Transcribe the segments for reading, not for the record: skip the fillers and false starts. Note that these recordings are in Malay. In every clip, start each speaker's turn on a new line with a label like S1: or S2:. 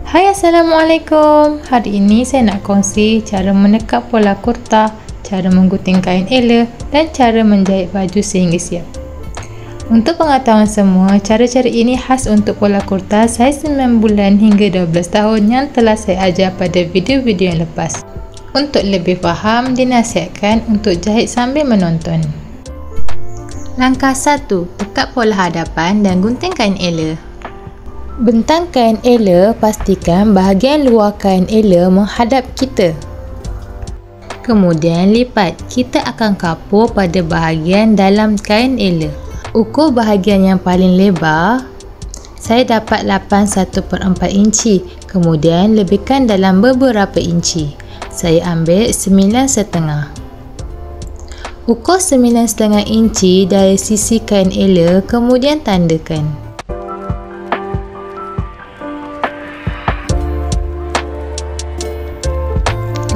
S1: Hai, Assalamualaikum. Hari ini saya nak kongsi cara menekap pola kurta, cara menggunting kain ela dan cara menjahit baju sehingga siap. Untuk pengetahuan semua, cara-cara ini khas untuk pola kurta saiz 9 bulan hingga 12 tahun yang telah saya ajar pada video-video yang lepas. Untuk lebih faham, dinasihatkan untuk jahit sambil menonton. Langkah 1. Tekap pola hadapan dan gunting kain ela. Bentang kain ela, pastikan bahagian luar kain ela menghadap kita. Kemudian lipat. Kita akan kapur pada bahagian dalam kain ela. Ukur bahagian yang paling lebar. Saya dapat 8 1/4 inci. Kemudian lebihkan dalam beberapa inci. Saya ambil 9,5. Ukur 9,5 inci dari sisi kain ela, kemudian tandakan.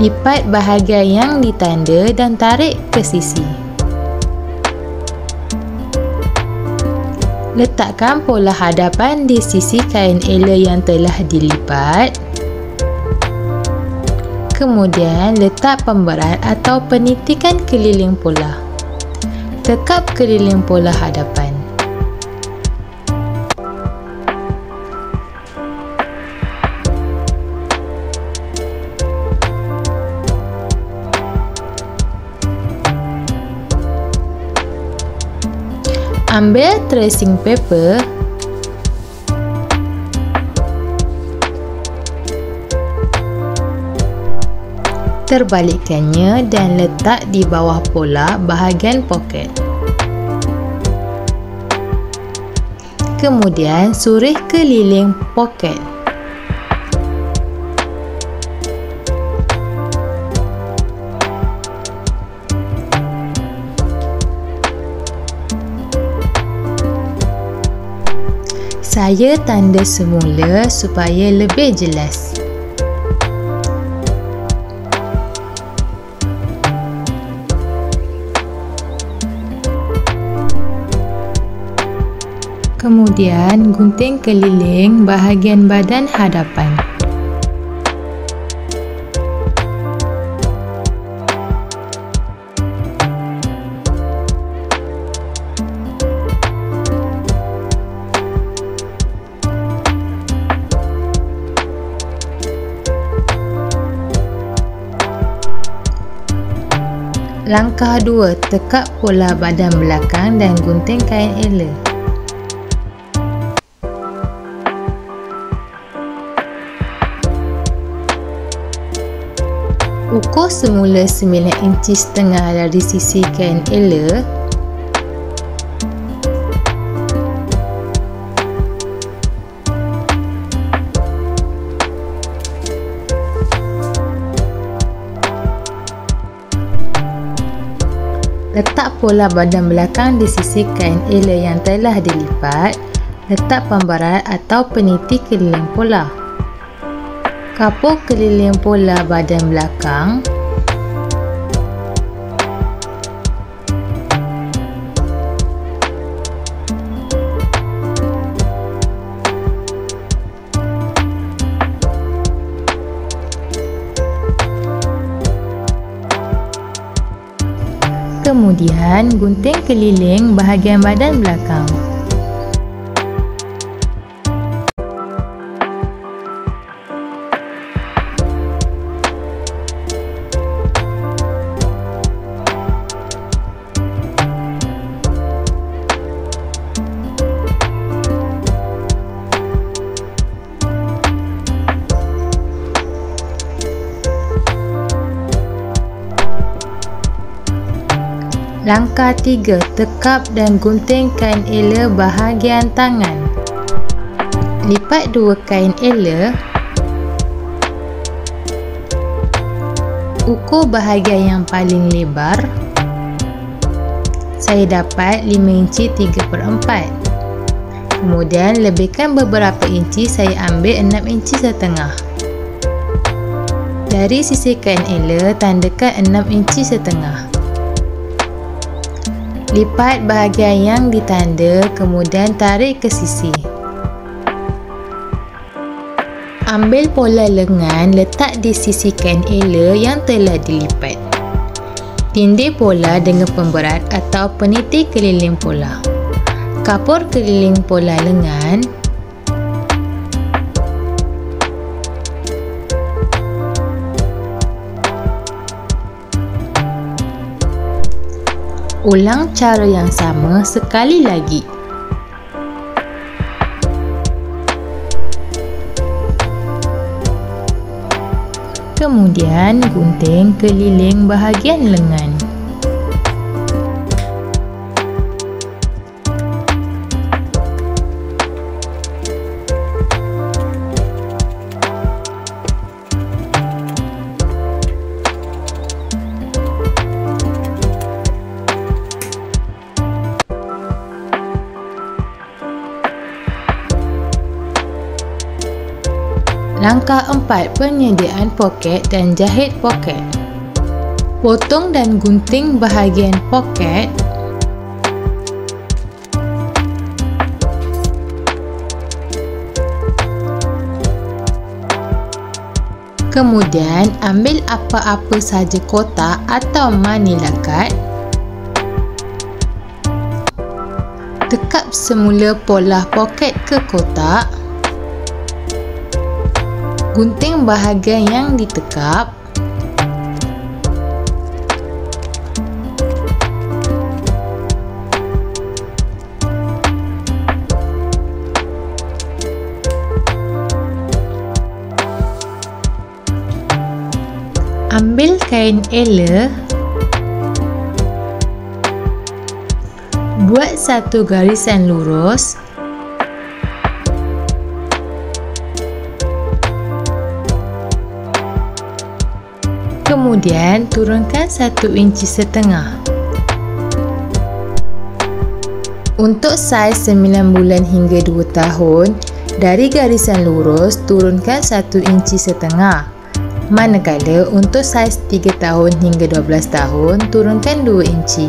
S1: Lipat bahagian yang ditanda dan tarik ke sisi. Letakkan pola hadapan di sisi kain ela yang telah dilipat. Kemudian letak pemberat atau penitikan keliling pola. Tekap keliling pola hadapan. Ambil tracing paper, terbalikkannya dan letak di bawah pola bahagian poket. Kemudian surih keliling poket. Saya tanda semula supaya lebih jelas. Kemudian gunting keliling bahagian badan hadapan. Langkah 2. Tekap pola badan belakang dan gunting kain ela. Ukur semula 9,5 inci dari sisi kain ela. Letak pola badan belakang di sisi kain ela yang telah dilipat. Letak pemberat atau peniti keliling pola. Kapur keliling pola badan belakang. Kemudian gunting keliling bahagian badan belakang. Langkah 3. Tekap dan gunting kain ela bahagian tangan. Lipat dua kain ela. Ukur bahagian yang paling lebar. Saya dapat 5 inci 3/4. Kemudian lebihkan beberapa inci, saya ambil 6 inci setengah. Dari sisi kain ela, tandakan 6 inci setengah. Lipat bahagian yang ditanda, kemudian tarik ke sisi. Ambil pola lengan, letak di sisi kain ela yang telah dilipat. Tindih pola dengan pemberat atau peniti keliling pola. Kapur keliling pola lengan. Ulang cara yang sama sekali lagi. Kemudian gunting keliling bahagian lengan. Langkah 4. Penyediaan poket dan jahit poket. Potong dan gunting bahagian poket. Kemudian ambil apa-apa sahaja kotak atau manila card. Tekap semula pola poket ke kotak. Gunting bahagian yang ditekap. Ambil kain ela. Buat satu garisan lurus. Kemudian turunkan 1,5 inci. Untuk saiz 9 bulan hingga 2 tahun, dari garisan lurus turunkan 1,5 inci. Manakala untuk saiz 3 tahun hingga 12 tahun, turunkan 2 inci.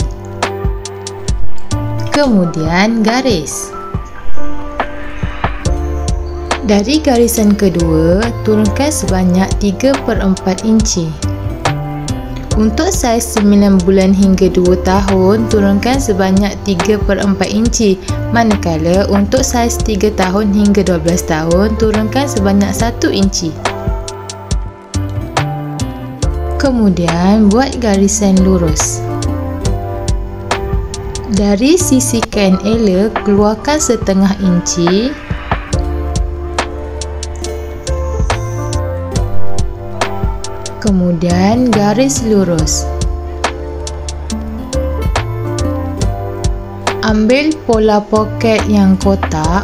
S1: Kemudian garis. Dari garisan kedua, turunkan sebanyak 3/4 inci. Untuk saiz 9 bulan hingga 2 tahun, turunkan sebanyak 3/4 inci. Manakala untuk saiz 3 tahun hingga 12 tahun, turunkan sebanyak 1 inci. Kemudian buat garisan lurus. Dari sisi kain ela, keluarkan 0,5 inci. Kemudian garis lurus. Ambil pola poket yang kotak,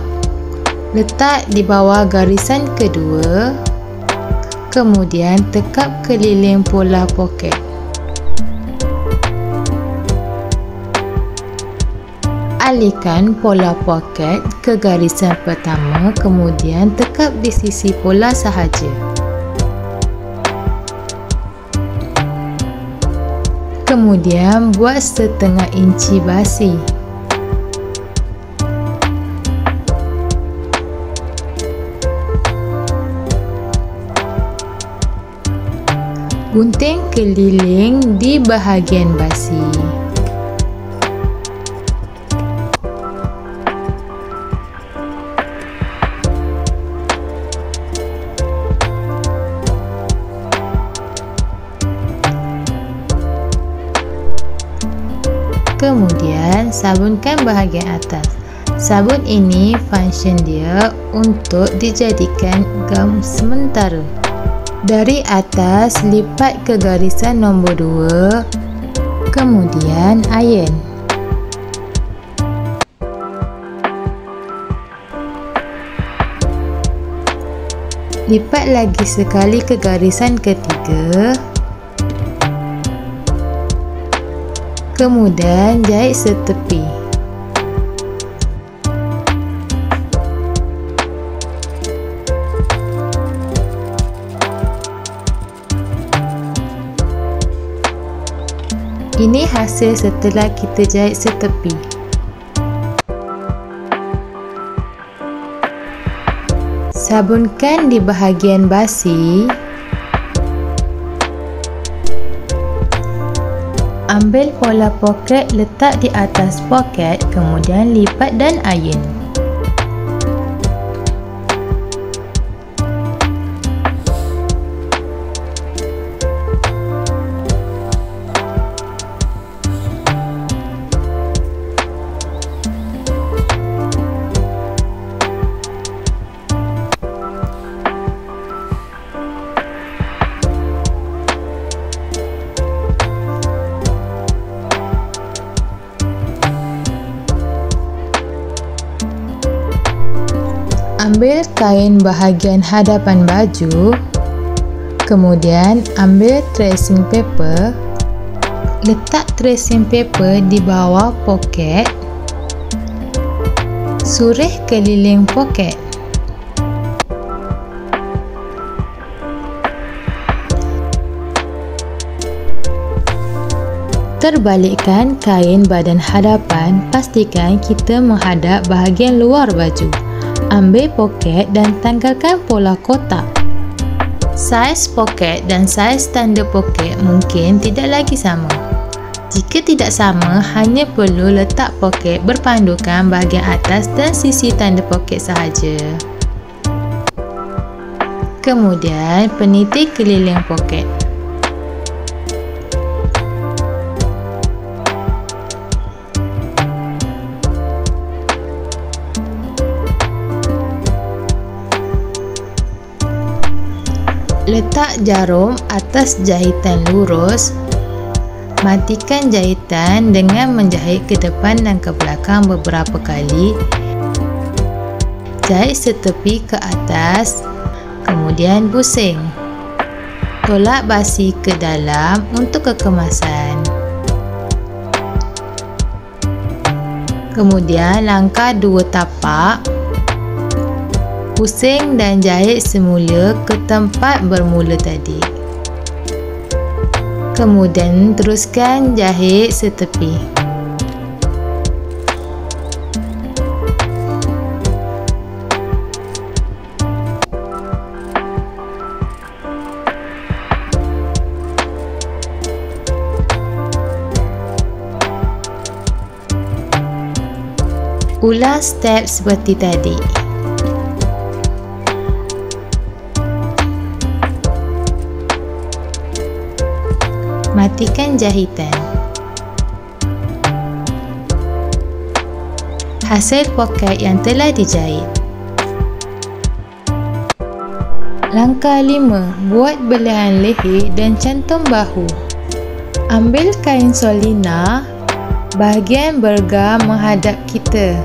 S1: letak di bawah garisan kedua. Kemudian tekap keliling pola poket. Alihkan pola poket ke garisan pertama, kemudian tekap di sisi pola sahaja. Kemudian buat 0,5 inci basi. Gunting keliling di bahagian basi. Kemudian sabunkan bahagian atas. Sabun ini function dia untuk dijadikan gam sementara. Dari atas lipat ke garisan nombor 2. Kemudian iron. Lipat lagi sekali ke garisan ketiga. Kemudian jahit setepi. Ini hasil setelah kita jahit setepi. Sabunkan di bahagian basi. Ambil pola poket, letak di atas poket, kemudian lipat dan ayun. Ambil kain bahagian hadapan baju, kemudian ambil tracing paper, letak tracing paper di bawah poket, surih keliling poket. Terbalikkan kain badan hadapan, pastikan kita menghadap bahagian luar baju. Ambil poket dan tanggalkan pola kotak. Saiz poket dan saiz tanda poket mungkin tidak lagi sama. Jika tidak sama, hanya perlu letak poket berpandukan bahagian atas dan sisi tanda poket sahaja. Kemudian, peniti keliling poket. Letak jarum atas jahitan lurus. Matikan jahitan dengan menjahit ke depan dan ke belakang beberapa kali. Jahit setepi ke atas, kemudian pusing. Tolak basi ke dalam untuk kekemasan. Kemudian langkah 2 tapak. Pusing dan jahit semula ke tempat bermula tadi. Kemudian teruskan jahit setepi. Ulang step seperti tadi. Matikan jahitan. Hasil poket yang telah dijahit. Langkah 5. Buat belahan leher dan cantum bahu. Ambil kain solina, bahagian bergar menghadap kita.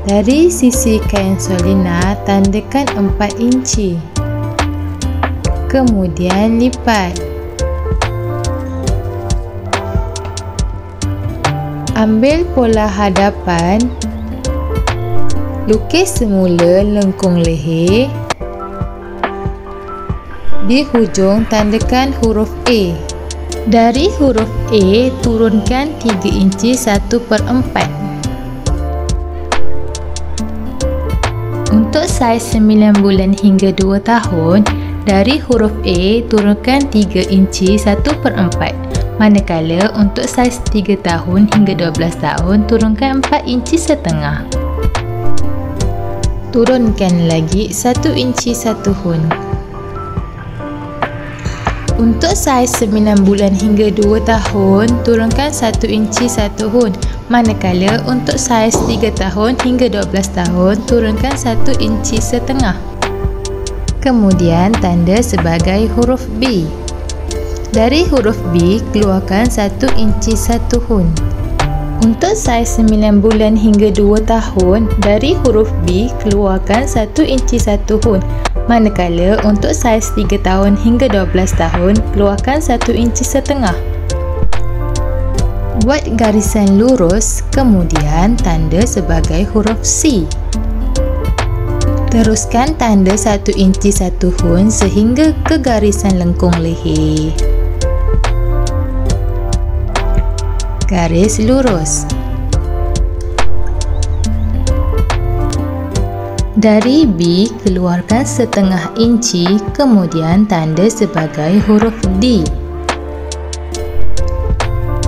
S1: Dari sisi kain solina, tandakan 4 inci. Kemudian lipat. Ambil pola hadapan, lukis semula lengkung leher. Di hujung tandakan huruf A. Dari huruf A, turunkan 3 inci 1/4. Untuk saiz 9 bulan hingga 2 tahun, dari huruf A, turunkan 3 inci 1/4. Manakala untuk saiz 3 tahun hingga 12 tahun, turunkan 4 inci setengah. Turunkan lagi 1 inci 1 hun. Untuk saiz 9 bulan hingga 2 tahun, turunkan 1 inci 1 hun. Manakala untuk saiz 3 tahun hingga 12 tahun, turunkan 1 inci setengah. Kemudian tanda sebagai huruf B. Dari huruf B, keluarkan 1 inci 1 hun. Untuk saiz 9 bulan hingga 2 tahun, dari huruf B, keluarkan 1 inci 1 hun. Manakala untuk saiz 3 tahun hingga 12 tahun, keluarkan 1 inci setengah. Buat garisan lurus, kemudian tanda sebagai huruf C. Teruskan tanda 1 inci 1 hun sehingga ke garisan lengkung leher. Garis lurus. Dari B, keluarkan setengah inci, kemudian tanda sebagai huruf D.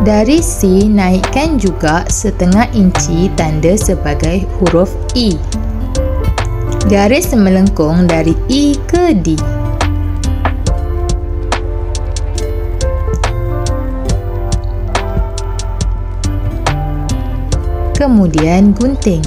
S1: Dari C, naikkan juga setengah inci, tanda sebagai huruf E. Garis melengkung dari E ke D. Kemudian gunting.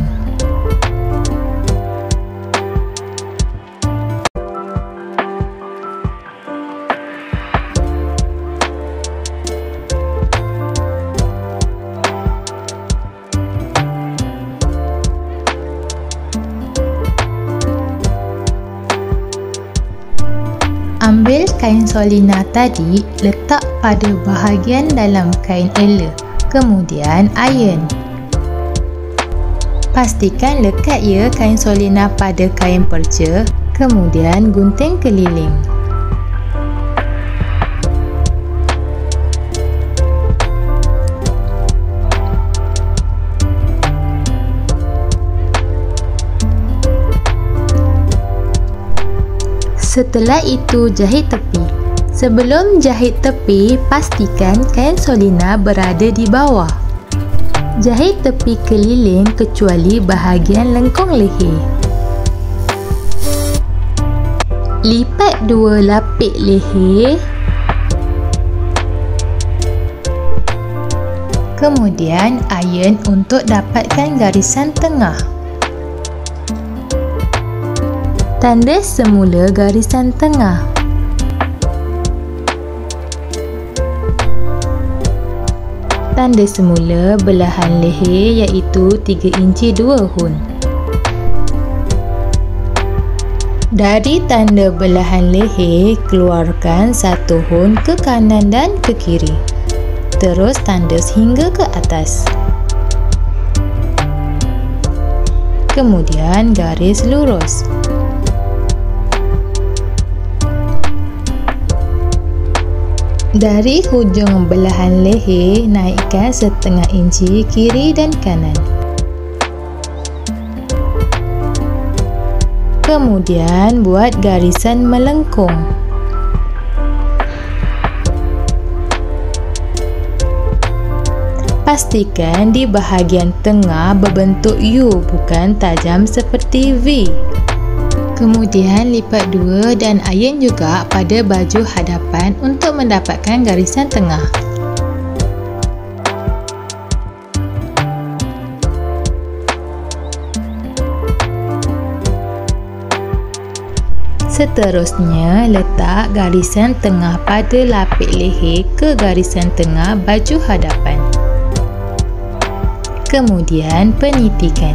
S1: Ambil kain solina tadi, letak pada bahagian dalam kain ela, kemudian iron. Pastikan lekat ya kain solina pada kain perca, kemudian gunting keliling. Setelah itu jahit tepi. Sebelum jahit tepi, pastikan kain solina berada di bawah. Jahit tepi keliling kecuali bahagian lengkung leher. Lipat dua lapik leher. Kemudian iron untuk dapatkan garisan tengah. Tanda semula garisan tengah. Tanda semula belahan leher iaitu 3 inci 2 hun. Dari tanda belahan leher, keluarkan 1 hun ke kanan dan ke kiri. Terus tandas hingga ke atas. Kemudian garis lurus. Dari hujung belahan leher, naikkan setengah inci kiri dan kanan. Kemudian buat garisan melengkung. Pastikan di bahagian tengah berbentuk U, bukan tajam seperti V. Kemudian lipat dua dan iron juga pada baju hadapan untuk mendapatkan garisan tengah. Seterusnya, letak garisan tengah pada lapik leher ke garisan tengah baju hadapan. Kemudian penitikan.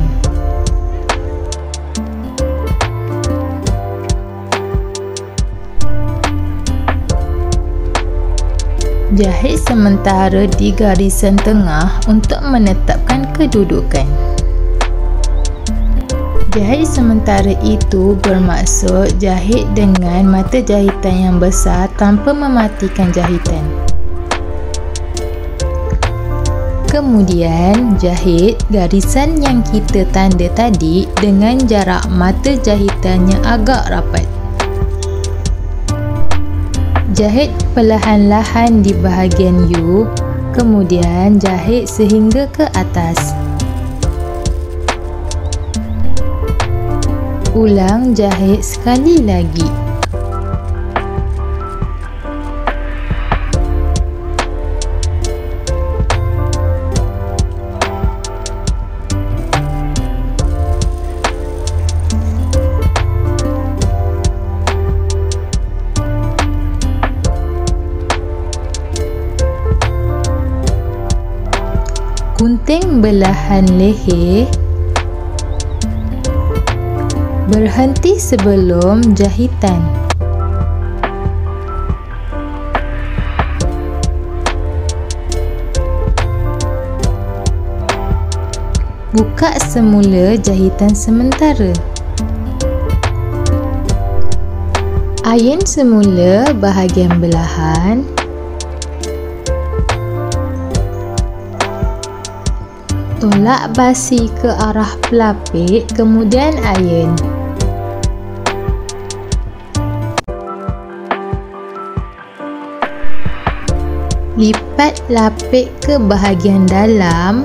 S1: Jahit sementara di garisan tengah untuk menetapkan kedudukan. Jahit sementara itu bermaksud jahit dengan mata jahitan yang besar tanpa mematikan jahitan. Kemudian jahit garisan yang kita tanda tadi dengan jarak mata jahitan yang agak rapat. Jahit perlahan-lahan di bahagian U, kemudian jahit sehingga ke atas. Ulang jahit sekali lagi. Gunting belahan leher. Berhenti sebelum jahitan. Buka semula jahitan sementara. Iron semula bahagian belahan. Tolak basi ke arah pelapik, kemudian iron. Lipat lapik ke bahagian dalam,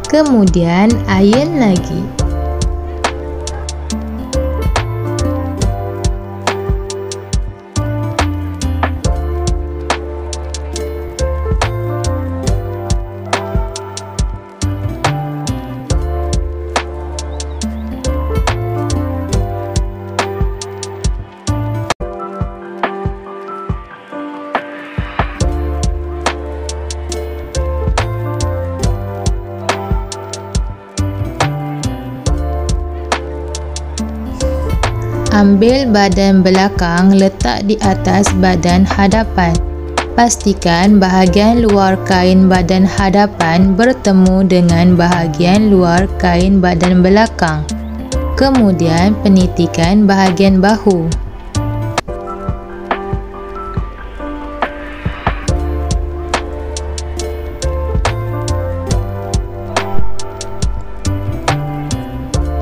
S1: kemudian iron lagi. Ambil badan belakang letak di atas badan hadapan. Pastikan bahagian luar kain badan hadapan bertemu dengan bahagian luar kain badan belakang. Kemudian penitikan bahagian bahu.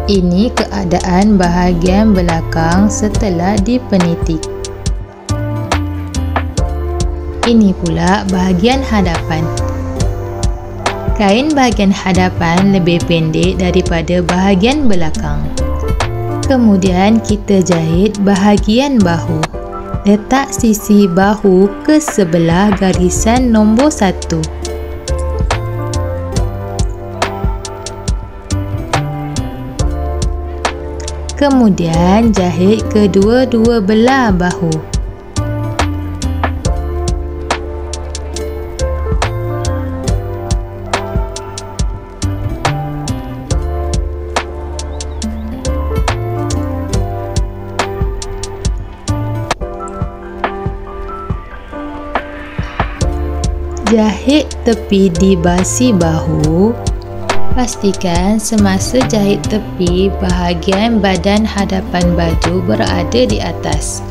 S1: Ini keadaan bahagian belakang setelah dipenitik. Ini pula bahagian hadapan. Kain bahagian hadapan lebih pendek daripada bahagian belakang. Kemudian kita jahit bahagian bahu. Letak sisi bahu ke sebelah garisan nombor 1. Kemudian jahit kedua-dua belah bahu. Jahit tepi di basi bahu. Pastikan semasa jahit tepi, bahagian badan hadapan baju berada di atas.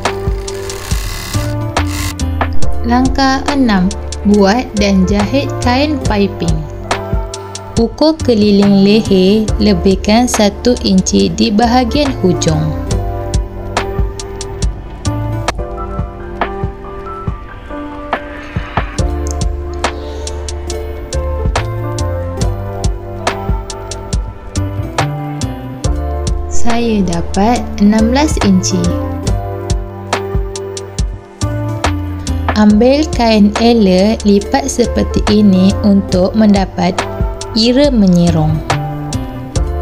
S1: Langkah 6. Buat dan jahit kain piping. Ukur keliling leher, lebihkan 1 inci di bahagian hujung. Saya dapat 16 inci. Ambil kain ela, lipat seperti ini untuk mendapat ira menyerong.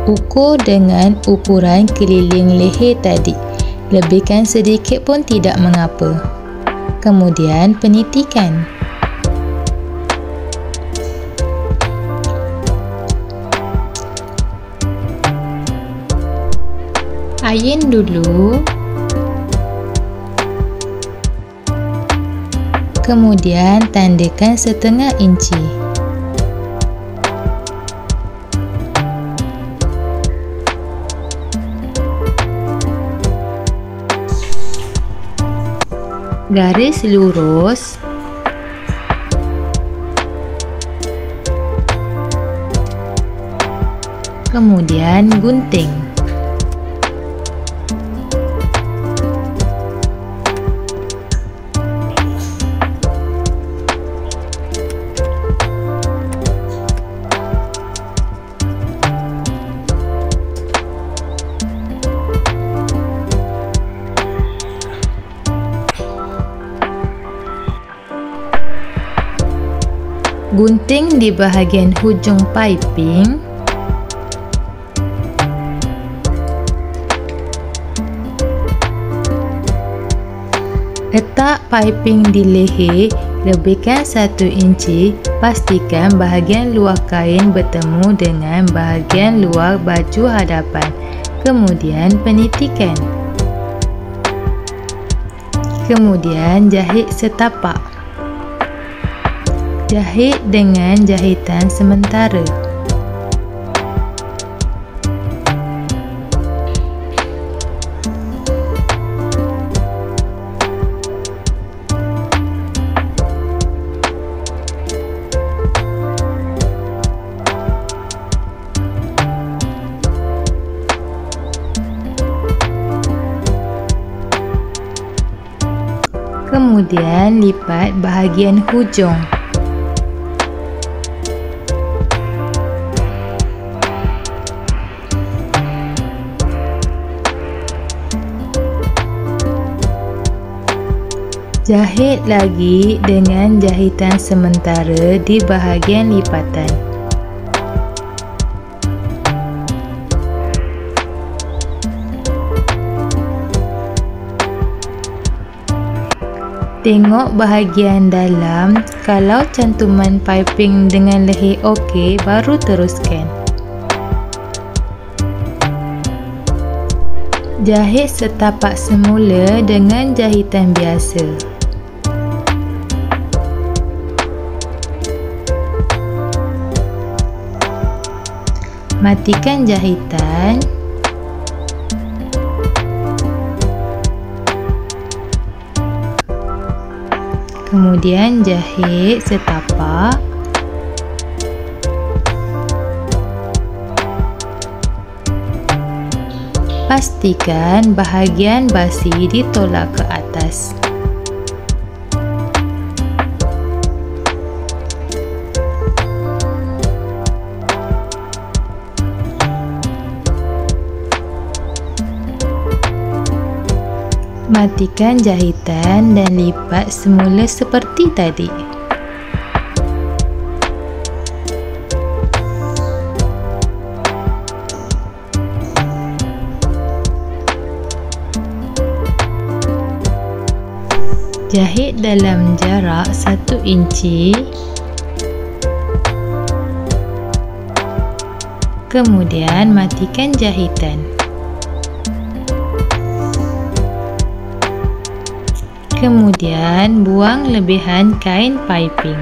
S1: Ukur dengan ukuran keliling leher tadi. Lebihkan sedikit pun tidak mengapa. Kemudian penitikan. Iron dulu. Kemudian tandakan 1/2 inci. Garis lurus. Kemudian gunting. Gunting di bahagian hujung piping. Letak piping di leher, lebihkan 1 inci. Pastikan bahagian luar kain bertemu dengan bahagian luar baju hadapan. Kemudian penitikan. Kemudian jahit setapak. Jahit dengan jahitan sementara. Kemudian lipat bahagian hujung. Jahit lagi dengan jahitan sementara di bahagian lipatan. Tengok bahagian dalam, kalau cantuman piping dengan leher okey, baru teruskan. Jahit setapak semula dengan jahitan biasa. Matikan jahitan. Kemudian jahit setapak. Pastikan bahagian basi ditolak ke atas. Matikan jahitan dan lipat semula seperti tadi. Jahit dalam jarak 1 inci. Kemudian matikan jahitan. Kemudian buang lebihan kain piping.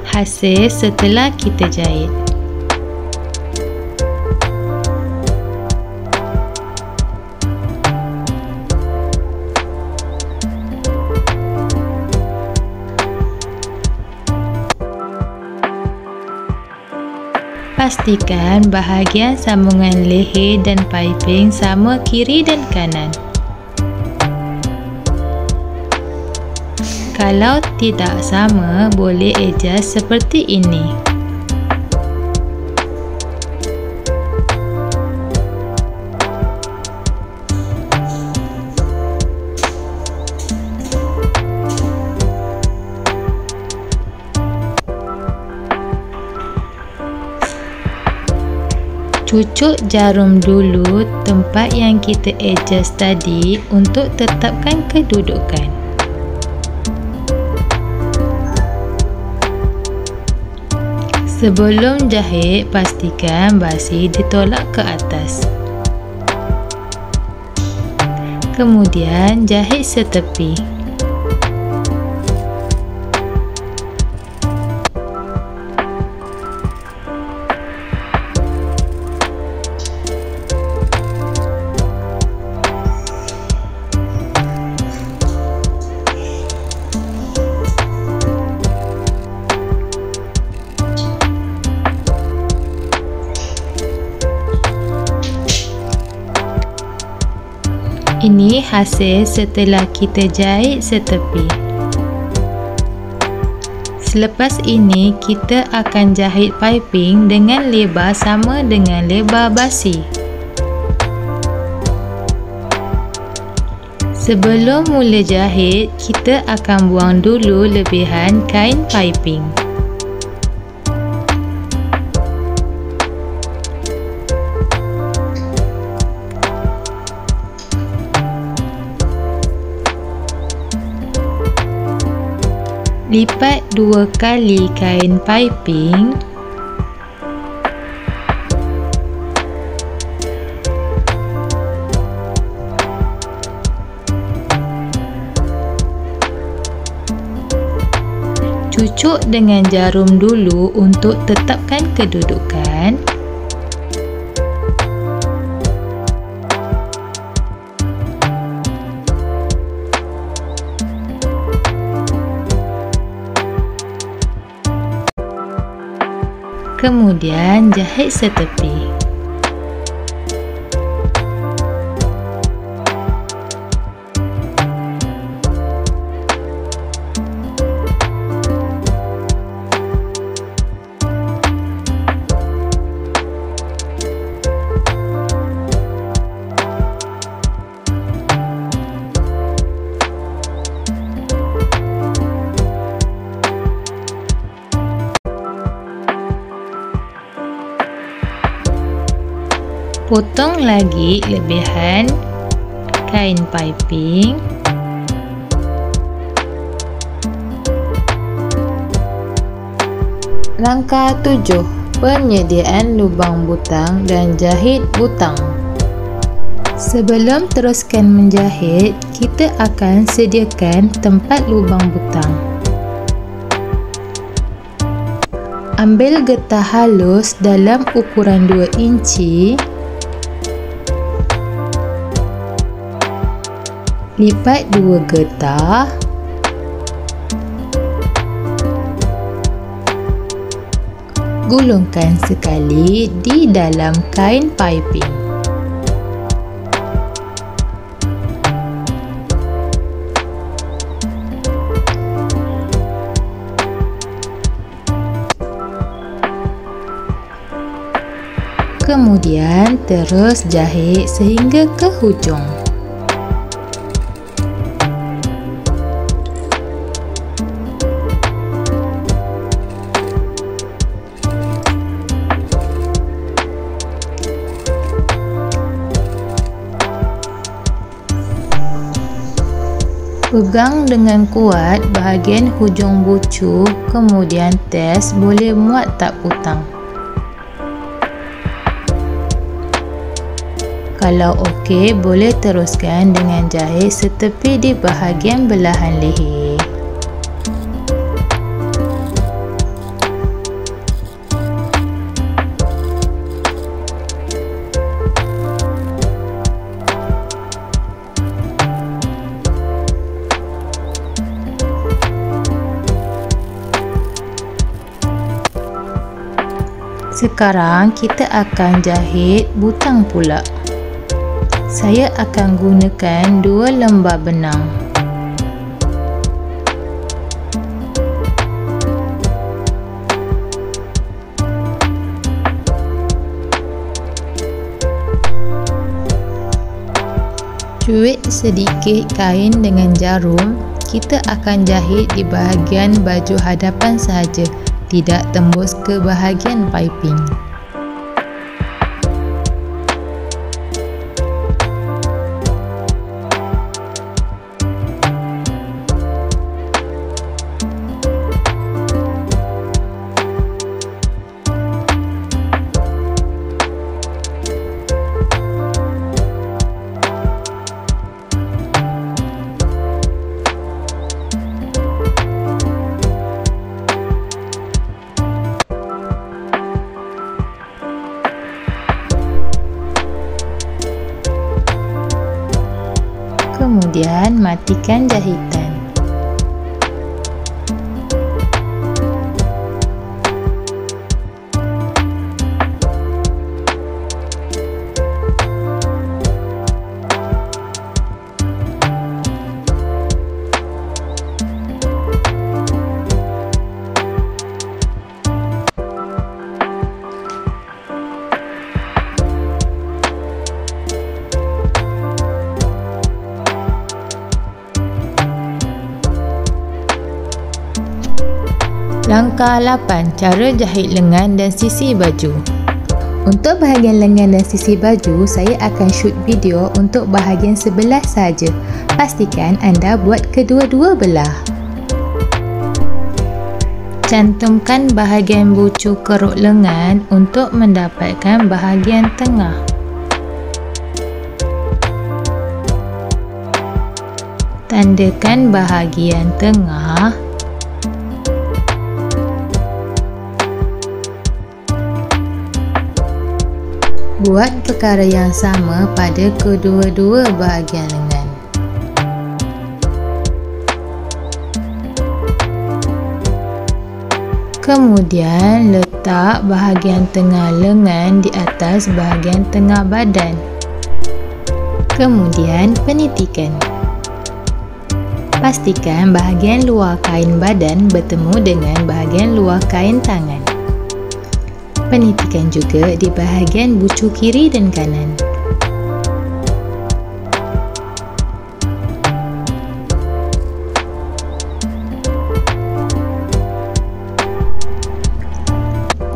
S1: Hasil setelah kita jahit. Pastikan bahagian sambungan leher dan piping sama kiri dan kanan. Kalau tidak sama, boleh adjust seperti ini. Cucuk jarum dulu tempat yang kita adjust tadi untuk tetapkan kedudukan. Sebelum jahit, pastikan basi ditolak ke atas. Kemudian jahit setepi. Ini hasil setelah kita jahit setepi. Selepas ini, kita akan jahit piping dengan lebar sama dengan lebar basi. Sebelum mula jahit, kita akan buang dulu lebihan kain piping. Lipat 2 kali kain piping. Cucuk dengan jarum dulu untuk tetapkan kedudukan. Kemudian jahit setepi. Potong lagi lebihan kain piping. Langkah 7. Penyediaan lubang butang dan jahit butang. Sebelum teruskan menjahit, kita akan sediakan tempat lubang butang. Ambil getah halus dalam ukuran 2 inci. Lipat 2 getah. Gulungkan sekali di dalam kain piping. Kemudian terus jahit sehingga ke hujung. Pegang dengan kuat bahagian hujung bucu, kemudian test boleh muat tak putang. Kalau okey, boleh teruskan dengan jahit setepi di bahagian belahan leher. Sekarang kita akan jahit butang pula. Saya akan gunakan 2 lembar benang. Cuit sedikit kain dengan jarum. Kita akan jahit di bahagian baju hadapan sahaja, tidak tembus ke bahagian piping. Kemudian matikan jahitan. Langkah 8. Cara jahit lengan dan sisi baju. Untuk bahagian lengan dan sisi baju, saya akan shoot video untuk bahagian sebelah saja. Pastikan anda buat kedua-dua belah. Cantumkan bahagian bucu keruk lengan untuk mendapatkan bahagian tengah. Tandakan bahagian tengah. Buat perkara yang sama pada kedua-dua bahagian lengan. Kemudian letak bahagian tengah lengan di atas bahagian tengah badan. Kemudian penitikan. Pastikan bahagian luar kain badan bertemu dengan bahagian luar kain tangan. Penitikan juga di bahagian bucu kiri dan kanan.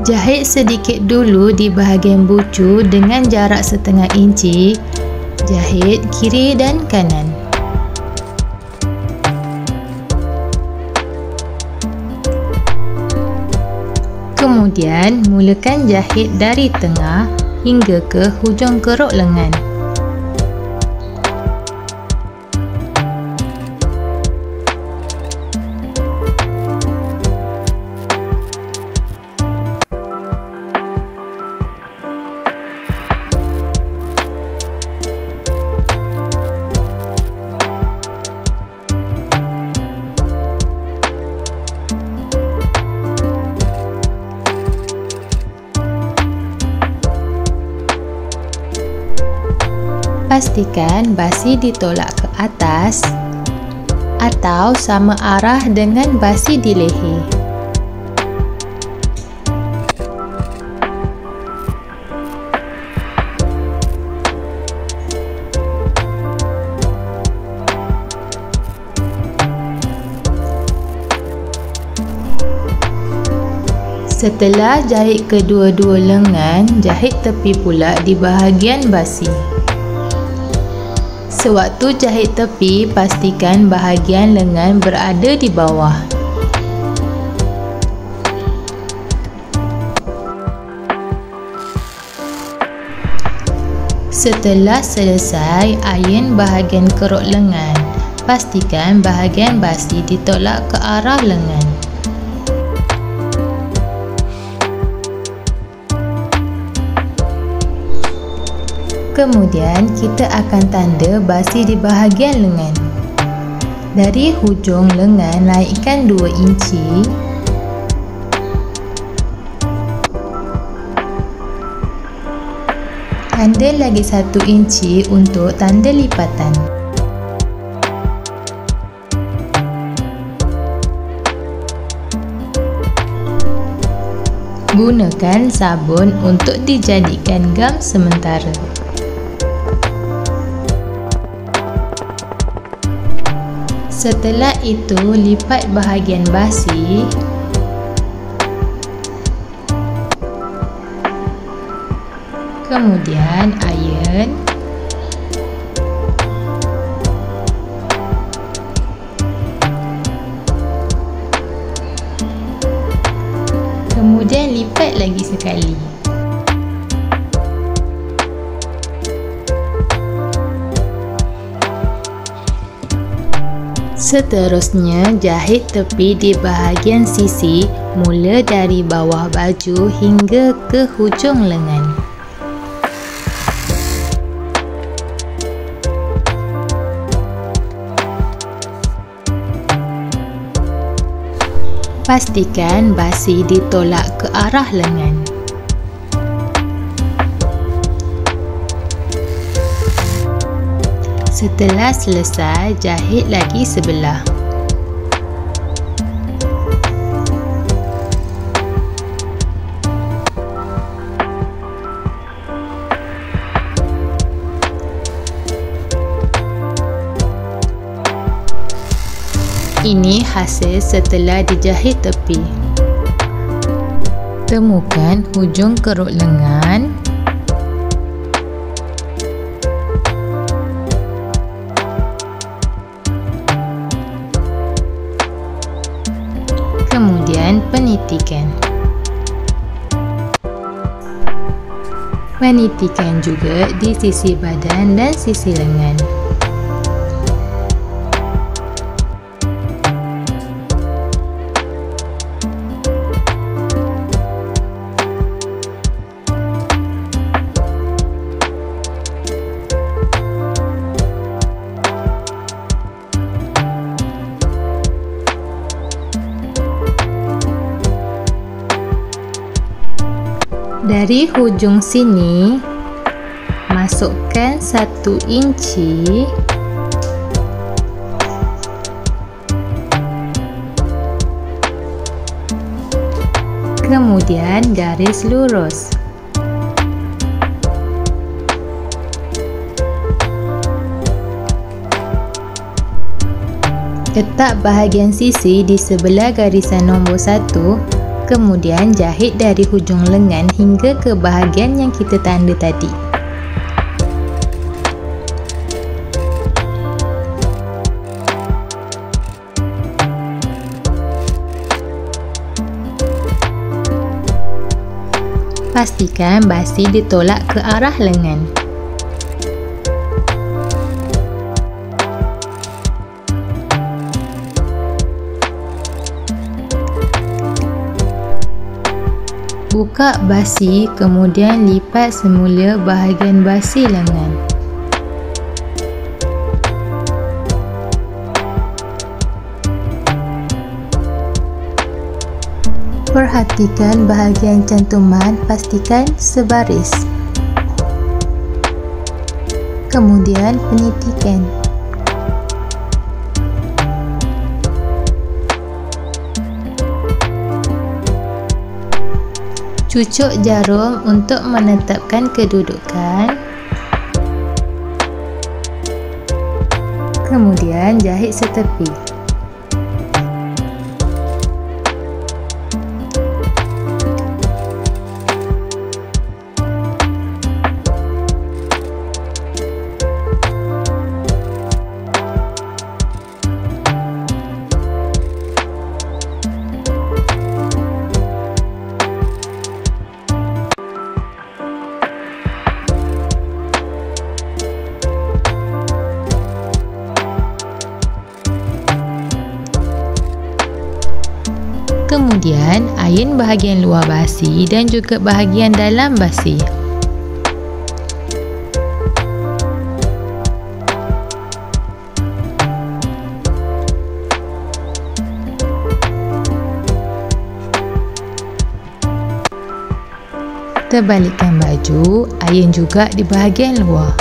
S1: Jahit sedikit dulu di bahagian bucu dengan jarak setengah inci. Jahit kiri dan kanan. Kemudian, mulakan jahit dari tengah hingga ke hujung keruk lengan. Pastikan basi ditolak ke atas atau sama arah dengan basi di leher. Setelah jahit kedua-dua lengan, jahit tepi pula di bahagian basi. Sewaktu jahit tepi, pastikan bahagian lengan berada di bawah. Setelah selesai, iron bahagian keruk lengan. Pastikan bahagian basi ditolak ke arah lengan. Kemudian, kita akan tanda basi di bahagian lengan. Dari hujung lengan, naikkan 2 inci. Tanda lagi 1 inci untuk tanda lipatan. Gunakan sabun untuk dijadikan gam sementara. Setelah itu, lipat bahagian basi. Kemudian iron. Kemudian lipat lagi sekali. Seterusnya, jahit tepi di bahagian sisi mula dari bawah baju hingga ke hujung lengan. Pastikan basi ditolak ke arah lengan. Setelah selesai, jahit lagi sebelah. Ini hasil setelah dijahit tepi. Temukan hujung keruk lengan. Kemudian penitikan. Penitikan juga di sisi badan dan sisi lengan. Dari hujung sini, masukkan 1 inci. Kemudian garis lurus. Letak bahagian sisi di sebelah garisan nombor 1. Kemudian jahit dari hujung lengan hingga ke bahagian yang kita tanda tadi. Pastikan basi ditolak ke arah lengan. Buka basi, kemudian lipat semula bahagian basi lengan. Perhatikan bahagian cantuman, pastikan sebaris. Kemudian penitikan. Cucuk jarum untuk menetapkan kedudukan. Kemudian jahit setepi. Kemudian, ayun bahagian luar basi dan juga bahagian dalam basi. Terbalikkan baju, ayun juga di bahagian luar.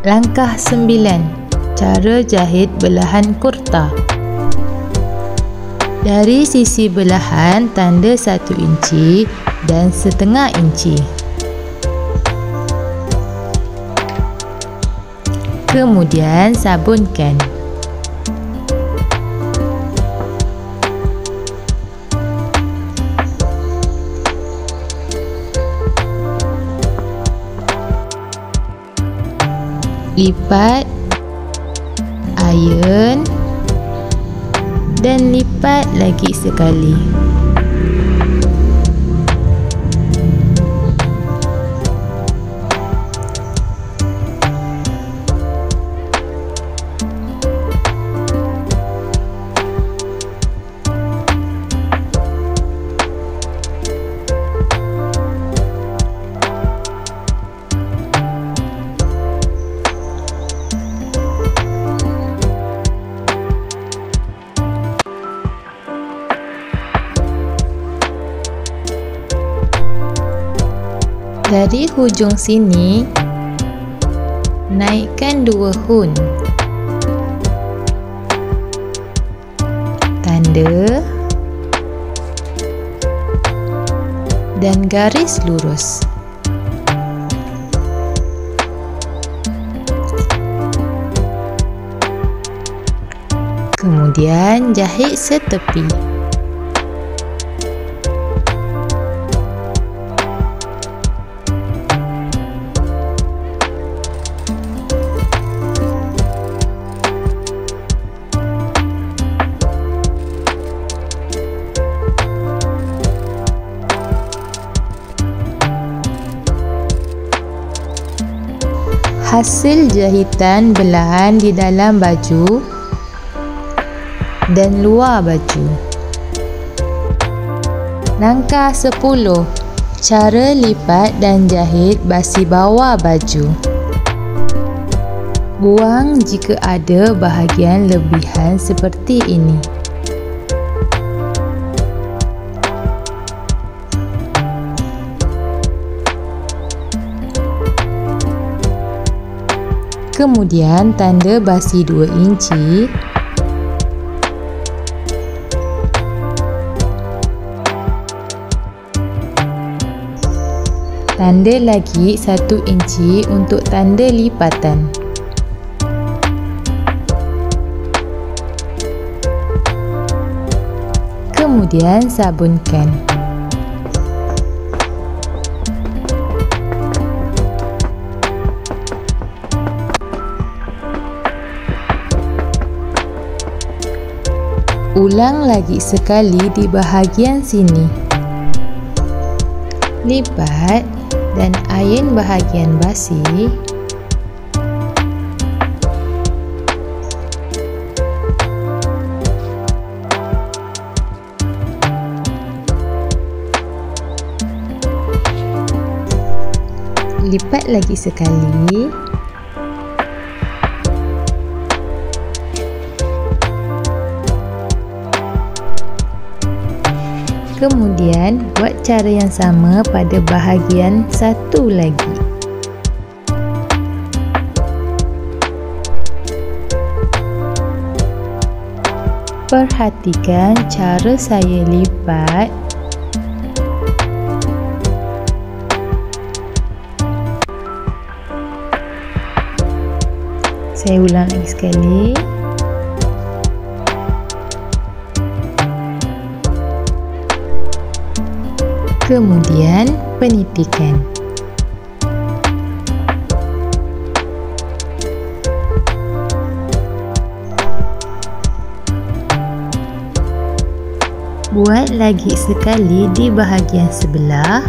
S1: Langkah 9. Cara jahit belahan kurta. Dari sisi belahan, tanda 1 inci dan setengah inci. Kemudian sabunkan. Lipat, ayun dan lipat lagi sekali. Dari hujung sini, naikkan 2 hun. Tanda dan garis lurus. Kemudian jahit setepi. Hasil jahitan belahan di dalam baju dan luar baju. Langkah 10. Cara lipat dan jahit basi bawah baju. Buang jika ada bahagian lebihan seperti ini. Kemudian tanda basi 2 inci Tanda lagi 1 inci untuk tanda lipatan. Kemudian sabunkan. Ulang lagi sekali di bahagian sini. Lipat dan ain bahagian basi. Lipat lagi sekali. Kemudian buat cara yang sama pada bahagian satu lagi. Perhatikan cara saya lipat. Saya ulang lagi sekali. Kemudian penitikan. Buat lagi sekali di bahagian sebelah.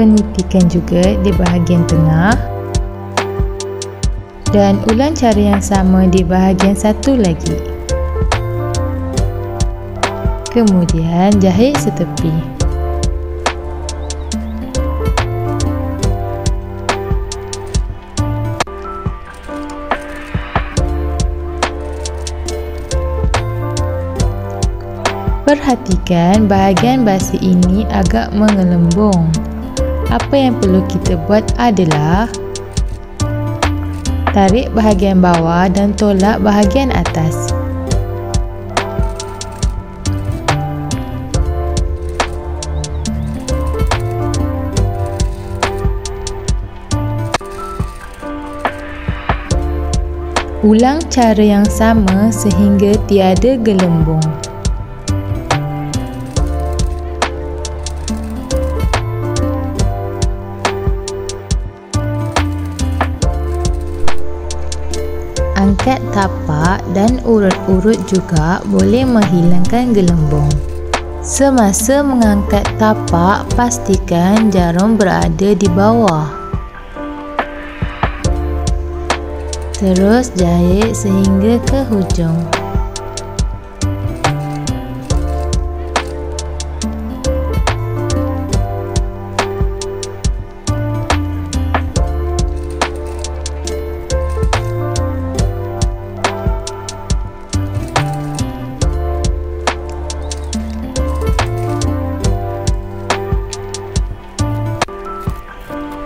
S1: Penitikan juga di bahagian tengah. Dan ulang cara yang sama di bahagian satu lagi. Kemudian jahit setepi. Perhatikan bahagian basi ini agak mengelembung. Apa yang perlu kita buat adalah tarik bahagian bawah dan tolak bahagian atas. Ulang cara yang sama sehingga tiada gelembung. Angkat tapak dan urut-urut juga boleh menghilangkan gelembung. Semasa mengangkat tapak, pastikan jarum berada di bawah. Terus jahit sehingga ke hujung.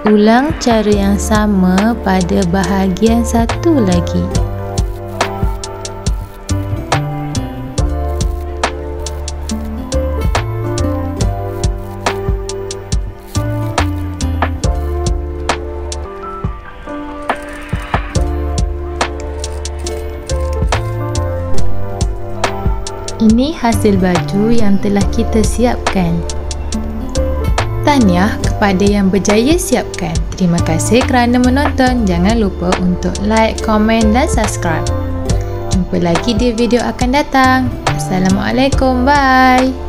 S1: Ulang cara yang sama pada bahagian satu lagi. Ini hasil baju yang telah kita siapkan. Tahniah kepada yang berjaya siapkan. Terima kasih kerana menonton. Jangan lupa untuk like, komen dan subscribe. Jumpa lagi di video akan datang. Assalamualaikum. Bye.